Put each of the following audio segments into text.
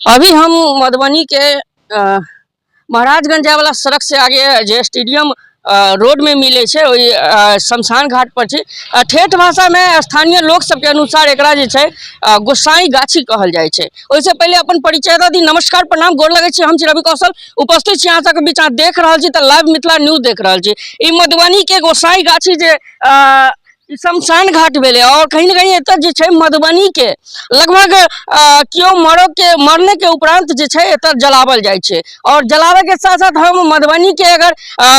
अभी हम मधुबनी के महाराजगंज जाए वाला सड़क से आगे जे स्टेडियम रोड में मिले छे ओई शमशान घाट पर छी। ठेठ भाषा में स्थानीय लोग सब के अनुसार एकरा जे छे गोसाई गाछी कहल जाय छे। ओइसे पहले अपन परिचय दी। नमस्कार, प्रणाम, गोर लगे छी। हम छी रवि कौशल, उपस्थित छी अहाँ सबके बीच। अहाँ देख रहल छी त लाइव मिथिला न्यूज देख रहल छी। ई मधुबनी के गोसाई गाछी जे ई शमशान घाट भेले और कहीं न कहीं एत जे छे मधुबनी के लगभग क्यों मरने के उपरांत जे छे एत जलावल जाय छे। और जलावे के साथ साथ हम मधुबनी के अगर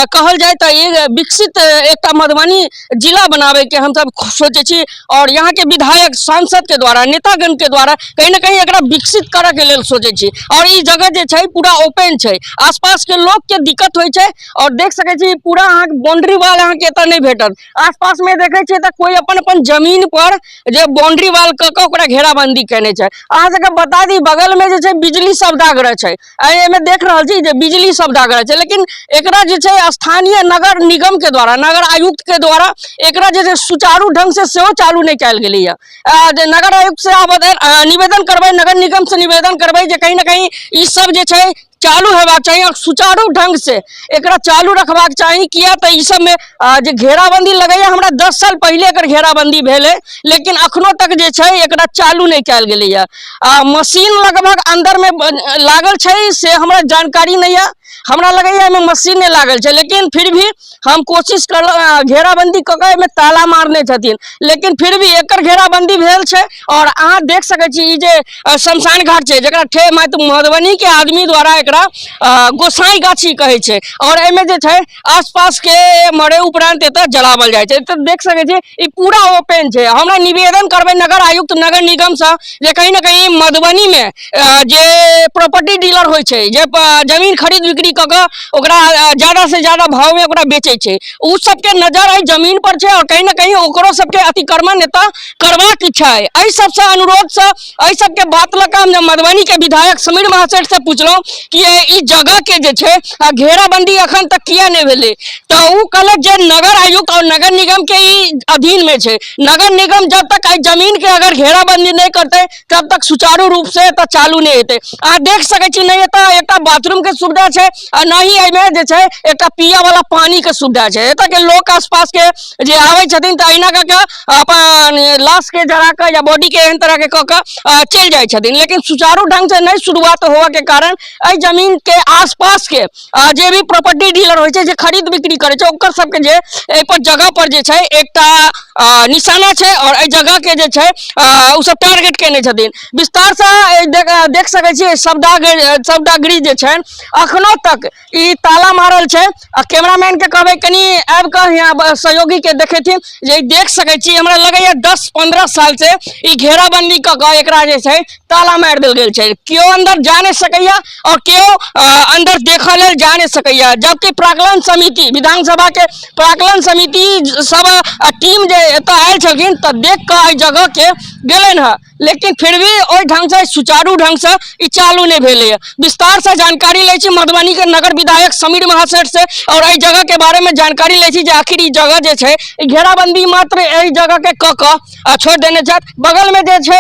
कहल जाए तो ये विकसित एक मधुबनी जिला बनावे के हम सब सोचे छी। और यहाँ के विधायक सांसद के द्वारा, नेतागण के द्वारा कहीं ना कहीं एकरा विकसित करे के लेल सोचे छी। और ई जगह जे छे पूरा ओपन छे, आसपास के लोग के दिक्कत होय छे। और देख सके छी पूरा अहाँ बाउंड्री वाल अहाँ के एत नहीं भेटत। आसपास में देखे छी त कोई अपन अपन जमीन पर जे बाउंड्री वाल क के ओकरा घेराबंदी केने छे। अहाँ सबके बता दी बगल में जे छे बिजली सौदागर छे। एमे देख रहल छी जे बिजली सौदागर छे, लेकिन एकरा जे छे स्थानीय नगर निगम के द्वारा, नगर आयुक्त के द्वारा एकरा जे सुचारू ढंग से सेहो चालू नहीं कैल गेलै है। नगर आयुक्त से निवेदन करबै, नगर निगम से निवेदन करबै जे कहीं ना कहीं ई सब जे छे चालू हेबाक चाहिए और सुचारू ढंग से एकरा चालू रखबाक चाहिए। किया तो ई सब में जे घेराबंदी लगैया हमरा 10 साल पहले एकर घेराबंदी भेले, लेकिन अखनो तक जे छे एकरा चालू नहीं कैल गेलै है। मशीन लगभग अंदर में लागल छे से हमरा जानकारी नहीं है। हमरा लगैया एमे मशीन नहीं लागल छे, लेकिन फिर भी हम कोशिश कर घेराबंदी क के एमे ताला मारने छथिन, लेकिन फिर भी एकर घेराबंदी भेल छे। और अहाँ देख सके छी ई जे शमशान घाट छे जेकरा मधुबनी के आदमी द्वारा एकरा गोसाई गाछी कहे छे। और एमे जे छे आसपास के मरे उपरांत एत जलावल जाय छे। तो देख सके छी ई पूरा ओपन छे। हमरा निवेदन करबे नगर आयुक्त, नगर निगम से जे कहीं ना कहीं मधुबनी में जे प्रॉपर्टी डीलर होय छे, जे जमीन खरीद बिक्री क के ओकरा ज्यादा से ज्यादा भाव में ओकरा बेचे छे, उ सब के नजर आई जमीन पर छे। और कहीं ना कहीं ओकरो सब के अतिक्रमण एत करबाक इच्छा है। एहि सब से अनुरोध से एहि सब के बात लक हम मधुबनी के विधायक समीर महासेठ से पूछलो कि ई जगह के जे छे घेराबंदी अखन तक किया नहीं भेले। तो उ कहले जे नगर आयुक्त और नगर निगम के ई अधीन में छे। नगर निगम जब तक आई जमीन के अगर घेराबंदी नहीं करते तब तक सुचारू रूप से एत चालू नहीं हेते। अहाँ देख सके छी नहीं एत एक बाथरूम के सुविधा छे और न ही एमे जे छे एक पिया वाला पानी के सुविधा छे। एत के लोग आसपास के जे आवे छथिन त अहिना क के अपन लाश के जरा के या बॉडी के एहन तरह के क के चल जाय छथिन। लेकिन सुचारू ढंग से नहीं शुरुआत होवा के कारण एहि जमीन के आसपास के जे भी प्रॉपर्टी डीलर होय छे, जे खरीद बिक्री करे छे, ओकर सब के जे एहि पर जगह पर जे छे एकटा निशाना छे। और एहि जगह के जे छे उ सब टारगेट केने छथिन। विस्तार से देख सके छी सौदागरी जे छे अखनो तक ई ताला मारल छे। कैमरामैन के कहबे कनी आब के यहाँ सहयोगी के देखेथिन जे देख सके छी हमरा लगैया 10-15 साल से ई घेराबंदी क के एकरा जे छे ताला मार देल गेल छे। क्यों अंदर जा नहीं सकैया और क्यों अंदर देखा लेल जा नहीं सकैया। जबकि प्राक्कलन समिति, विधानसभा के प्राक्कलन समिति सब टीम जे एत आयल छलखिन त देख के एहि जगह के गेलन है, लेकिन फिर भी ओहि ढंग से सुचारू ढंग से ई चालू नहीं भेले। विस्तार से जानकारी ले छी मधुबनी के नगर विधायक समीर महासेठ से। और एहि जगह के बारे में जानकारी ले छी जे आखिर ई जगह जे छे घेराबंदी मात्र एहि जगह के क छोड़ देने छे। बगल में जे छे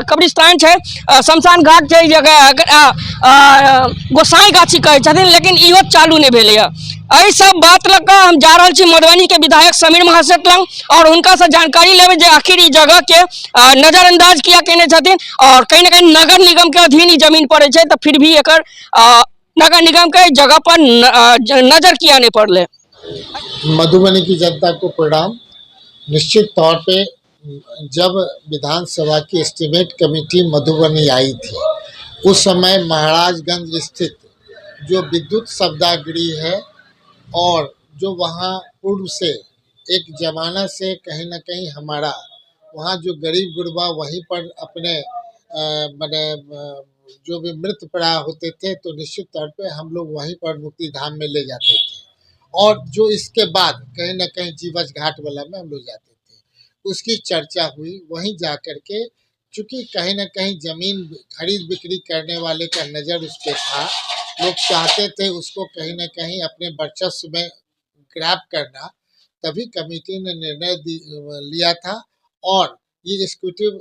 कब्रिस्तान छे, शमशान घाट छे, जगह गोसाई गाछी कहे छथिन, लेकिन इहो चालू नहीं भेले। एहि सब बात लग हम जा रहल छी मधुबनी के विधायक समीर महासेठ लंग और उनका से जानकारी लेबे जे आखिर ई जगह के नजरअंदाज किया केने छथिन। और कहीं ना कहीं नगर निगम के अधीन ई जमीन पड़े छे, तो फिर भी एकर नगर निगम के जगह पर नजर किया नहीं पड़ले। मधुबनी की जनता को प्रणाम। निश्चित तौर पे जब विधानसभा की एस्टीमेट कमेटी मधुबनी आई थी, उस समय महाराजगंज स्थित जो विद्युत सौदागरी है और जो वहाँ पूर्व से एक जमाना से कहीं ना कहीं हमारा वहाँ जो गरीब गुरबा वहीं पर अपने मैंने जो भी मृत प्राय होते थे, तो निश्चित तौर पे हम लोग वहीं पर मुक्ति धाम में ले जाते थे। और जो इसके बाद कहीं ना कहीं जीवछ घाट वाला में हम लोग जाते थे, उसकी चर्चा हुई। वहीं जा कर के चूँकि कहीं ना कहीं ज़मीन खरीद बिक्री करने वाले का नज़र उस पर था, लोग चाहते थे उसको कहीं ना कहीं अपने वर्चस्व में ग्रैब करना, तभी कमेटी ने निर्णय लिया था। और ये एग्जीक्यूटिव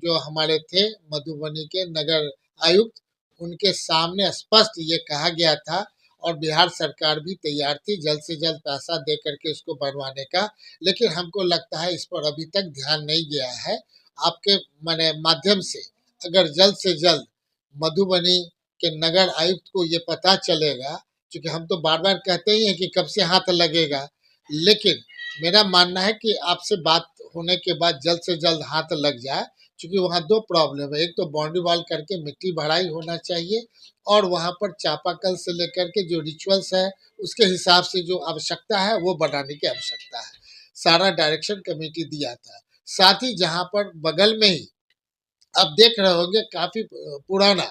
जो हमारे थे मधुबनी के नगर आयुक्त, उनके सामने स्पष्ट ये कहा गया था और बिहार सरकार भी तैयार थी जल्द से जल्द पैसा दे करके इसको बनवाने का। लेकिन हमको लगता है इस पर अभी तक ध्यान नहीं गया है। आपके माने माध्यम से अगर जल्द से जल्द मधुबनी के नगर आयुक्त को ये पता चलेगा, क्योंकि हम तो बार बार कहते ही हैं कि कब से हाथ लगेगा, लेकिन मेरा मानना है कि आपसे बात होने के बाद जल्द से जल्द हाथ लग जाए, क्योंकि वहाँ दो प्रॉब्लम है। एक तो बाउंड्री वॉल करके मिट्टी भराई होना चाहिए और वहाँ पर चापाकल से लेकर के जो रिचुअल्स है उसके हिसाब से जो आवश्यकता है वो बनाने की आवश्यकता है। सारा डायरेक्शन कमेटी दिया था। साथ ही जहाँ पर बगल में ही आप देख रहे होंगे काफी पुराना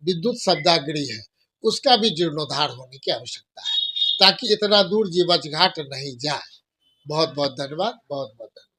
विद्युत शब्दागृह है, उसका भी जीर्णोद्धार होने की आवश्यकता है ताकि इतना दूर जीवछ घाट नहीं जाए। बहुत बहुत धन्यवाद, बहुत बहुत धन्यवाद।